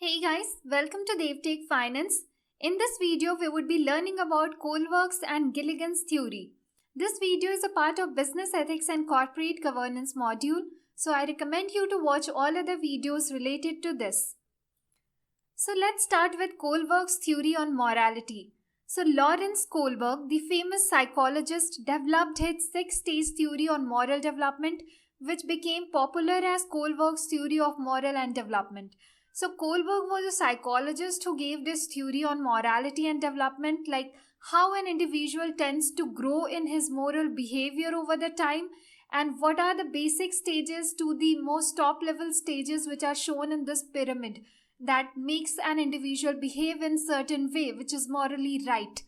Hey guys, welcome to DevTech Finance. In this video, we would be learning about Kohlbergs and Gilligans Theory. This video is a part of Business Ethics and Corporate Governance module, so I recommend you to watch all other videos related to this. So let's start with Kohlberg's theory on morality. So Lawrence Kohlberg, the famous psychologist, developed his six-stage theory on moral development, which became popular as Kohlberg's theory of moral and development. So Kohlberg was a psychologist who gave this theory on morality and development, like how an individual tends to grow in his moral behavior over the time, and what are the basic stages to the most top level stages which are shown in this pyramid that makes an individual behave in certain way which is morally right.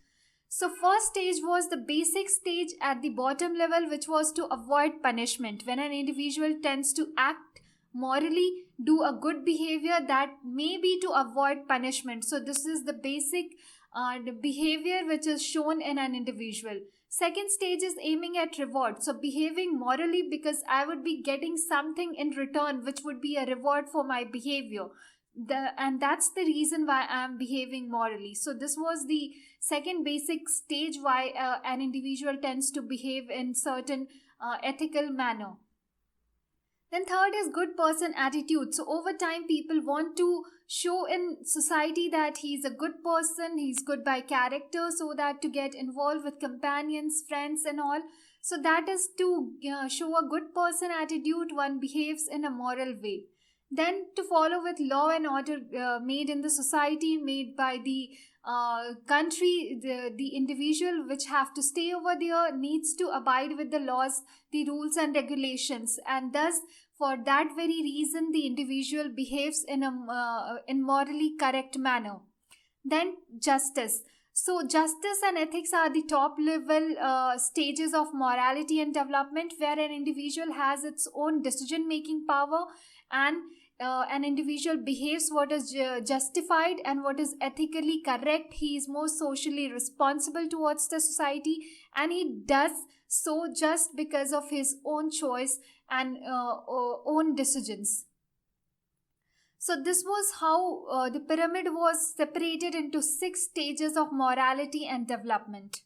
So first stage was the basic stage at the bottom level, which was to avoid punishment. When an individual tends to act morally, do a good behavior that may be to avoid punishment. So this is the basic behavior which is shown in an individual. Second stage is aiming at reward. So behaving morally because I would be getting something in return which would be a reward for my behavior. And that's the reason why I'm behaving morally. So this was the second basic stage why an individual tends to behave in certain ethical manner. Then third is good person attitude. So over time, people want to show in society that he's a good person, he's good by character, so that to get involved with companions, friends and all. So that is to show a good person attitude, one behaves in a moral way. Then to follow with law and order made in the society, made by the country, the individual which have to stay over there needs to abide with the laws, the rules and regulations, and thus for that very reason the individual behaves in a morally correct manner. Then justice. So justice and ethics are the top level stages of morality and development, where an individual has its own decision making power and an individual behaves what is justified and what is ethically correct. He is more socially responsible towards the society, and he does so just because of his own choice and own decisions. So this was how the pyramid was separated into 6 stages of morality and development.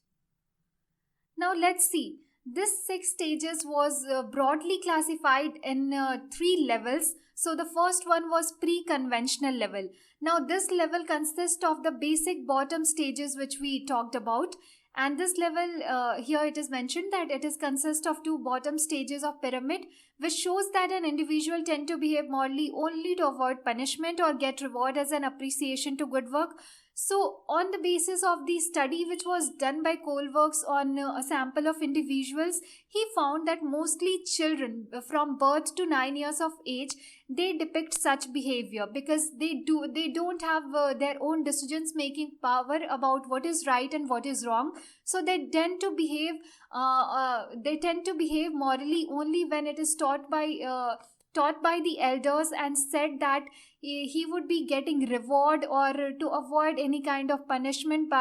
Now let's see. This 6 stages was broadly classified in 3 levels. So the first one was pre-conventional level. Now this level consists of the basic bottom stages which we talked about. And this level, here it is mentioned that it is consist of 2 bottom stages of pyramid, which shows that an individual tend to behave morally only to avoid punishment or get reward as an appreciation to good work. So on the basis of the study which was done by Kohlbergs on a sample of individuals, he found that mostly children from birth to 9 years of age, they depict such behavior because they don't have their own decisions making power about what is right and what is wrong. So they tend to behave morally only when it is taught by the elders and said that he would be getting reward or to avoid any kind of punishment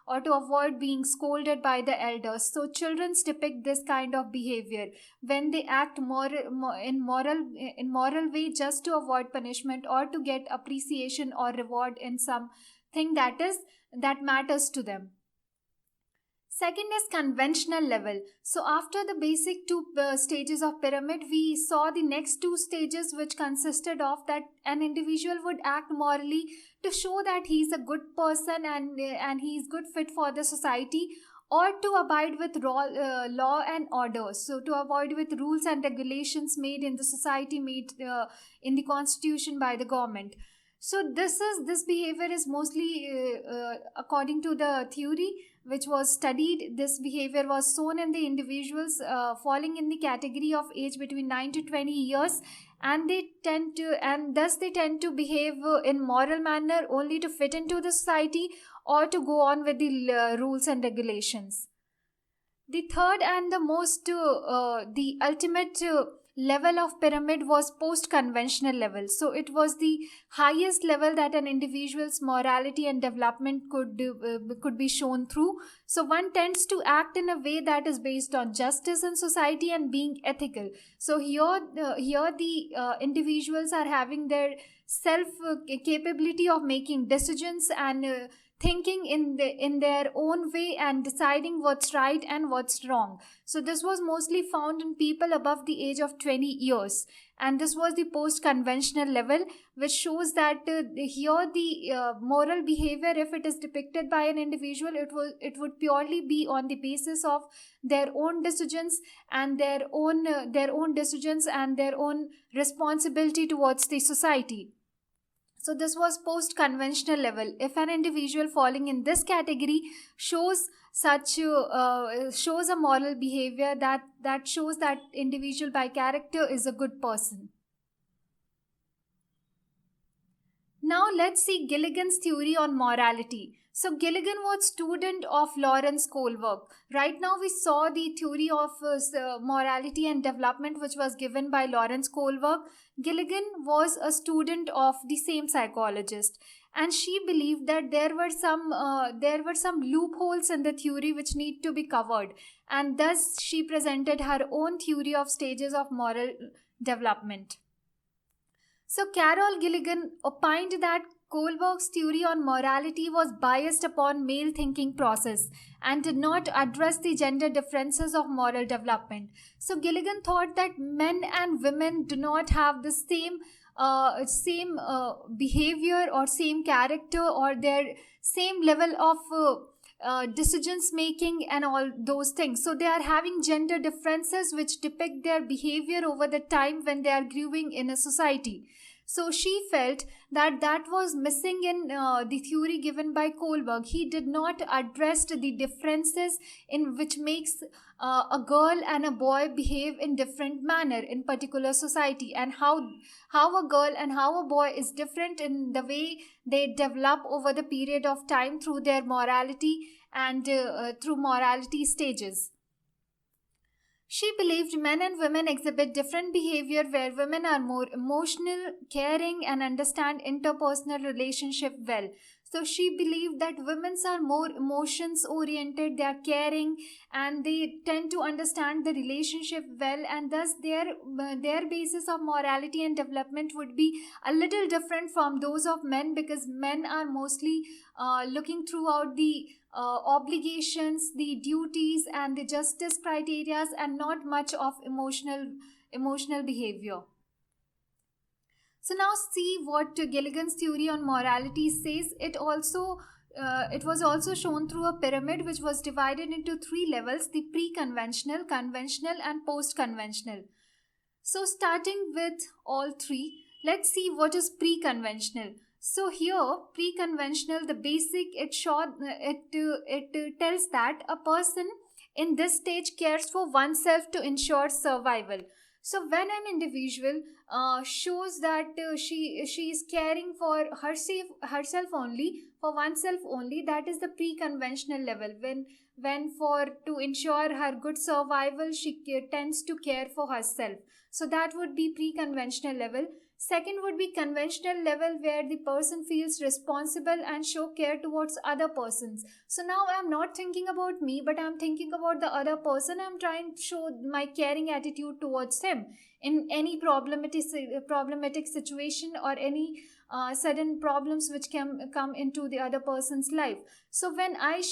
or to avoid being scolded by the elders. So children depict this kind of behavior when they act in moral way just to avoid punishment or to get appreciation or reward in something that matters to them. Second is conventional level. So after the basic 2 stages of pyramid, we saw the next 2 stages which consisted of that an individual would act morally to show that he is a good person and he is good fit for the society, or to abide with law and order. So to avoid with rules and regulations made in the society, made in the constitution by the government. So this behavior is mostly according to the theory which was studied. This behavior was shown in the individuals falling in the category of age between 9 to 20 years, and thus they tend to behave in moral manner only to fit into the society or to go on with the rules and regulations. The third and the most the ultimate level of pyramid was post-conventional level. So it was the highest level that an individual's morality and development could be shown through. So one tends to act in a way that is based on justice in society and being ethical. So here the individuals are having their self capability of making decisions and thinking in their own way and deciding what's right and what's wrong. So this was mostly found in people above the age of 20 years, and this was the post conventional level, which shows that here the moral behavior, if it is depicted by an individual, it would purely be on the basis of their own decisions and their own decisions and their own responsibility towards the society. So this was post-conventional level. If an individual falling in this category shows a moral behavior that shows that individual by character is a good person. Now let's see Gilligans' theory on morality. So Gilligan was student of Lawrence Kohlberg. Right now we saw the theory of morality and development, which was given by Lawrence Kohlberg. Gilligan was a student of the same psychologist, and she believed that there were some loopholes in the theory which need to be covered, and thus she presented her own theory of stages of moral development. So Carol Gilligan opined that Kohlberg's theory on morality was biased upon male thinking process and did not address the gender differences of moral development. So Gilligan thought that men and women do not have the same behavior or same character or their same level of decisions making and all those things. So they are having gender differences which depict their behavior over the time when they are growing in a society. So she felt that was missing in the theory given by Kohlberg. He did not address the differences in which makes a girl and a boy behave in different manner in particular society, and how a girl and how a boy is different in the way they develop over the period of time through their morality and through morality stages. She believed men and women exhibit different behavior, where women are more emotional, caring, and understand interpersonal relationship well. So she believed that women are more emotions oriented, they are caring, and they tend to understand the relationship well, and thus their basis of morality and development would be a little different from those of men, because men are mostly looking throughout the obligations, the duties, and the justice criteria, and not much of emotional behavior. So now see what Gilligan's theory on morality says. It was also shown through a pyramid which was divided into three levels: the pre-conventional, conventional, and post-conventional. So starting with all three, let's see what is pre-conventional. So here, pre-conventional, the basic, it tells that a person in this stage cares for oneself to ensure survival. So when an individual shows that she is caring for herself only, for oneself only, that is the pre-conventional level. When for to ensure her good survival, she tends to care for herself. So that would be pre-conventional level. Second would be conventional level, where the person feels responsible and show care towards other persons. So now I am not thinking about me, but I am thinking about the other person. I am trying to show my caring attitude towards him in any problematic situation or any sudden problems which can come into the other person's life. So when I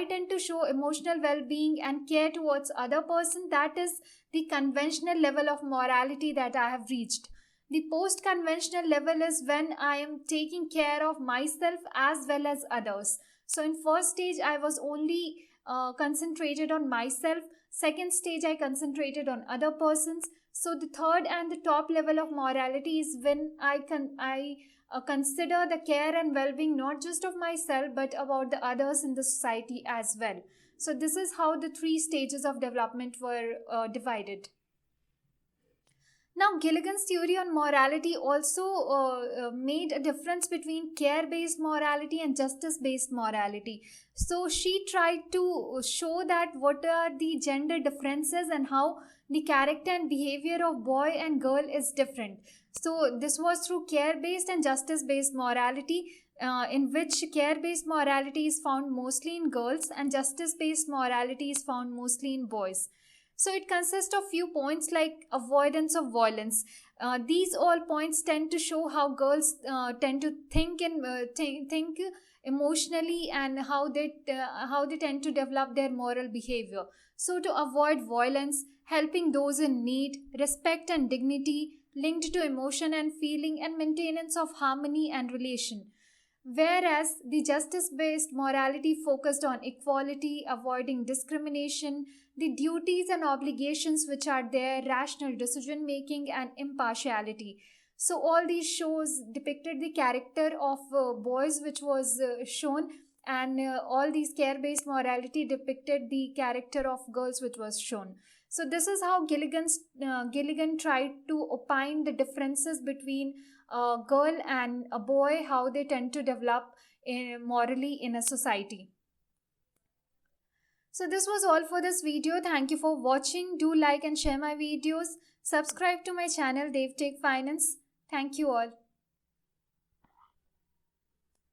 tend to show emotional well-being and care towards other person, that is the conventional level of morality that I have reached. The post-conventional level is when I am taking care of myself as well as others. So in first stage, I was only concentrated on myself. Second stage, I concentrated on other persons. So the third and the top level of morality is when I consider the care and well-being not just of myself but about the others in the society as well. So this is how the three stages of development were divided. Now, Gilligan's theory on morality also made a difference between care-based morality and justice-based morality. So she tried to show that what are the gender differences and how the character and behavior of boy and girl is different. So this was through care-based and justice-based morality, in which care-based morality is found mostly in girls and justice-based morality is found mostly in boys. So it consists of few points like avoidance of violence. These all points tend to show how girls tend to think and think emotionally, and how they tend to develop their moral behavior. So to avoid violence, helping those in need, respect and dignity linked to emotion and feeling, and maintenance of harmony and relation. Whereas the justice based morality focused on equality, avoiding discrimination, the duties and obligations which are there, rational decision making, and impartiality. So, all these shows depicted the character of boys, which was shown, and all these care based morality depicted the character of girls, which was shown. So, this is how Gilligan tried to opine the differences between a girl and a boy, how they tend to develop morally in a society. So this was all for this video. Thank you for watching. Do like and share my videos. Subscribe to my channel DevTech Finance. Thank you all.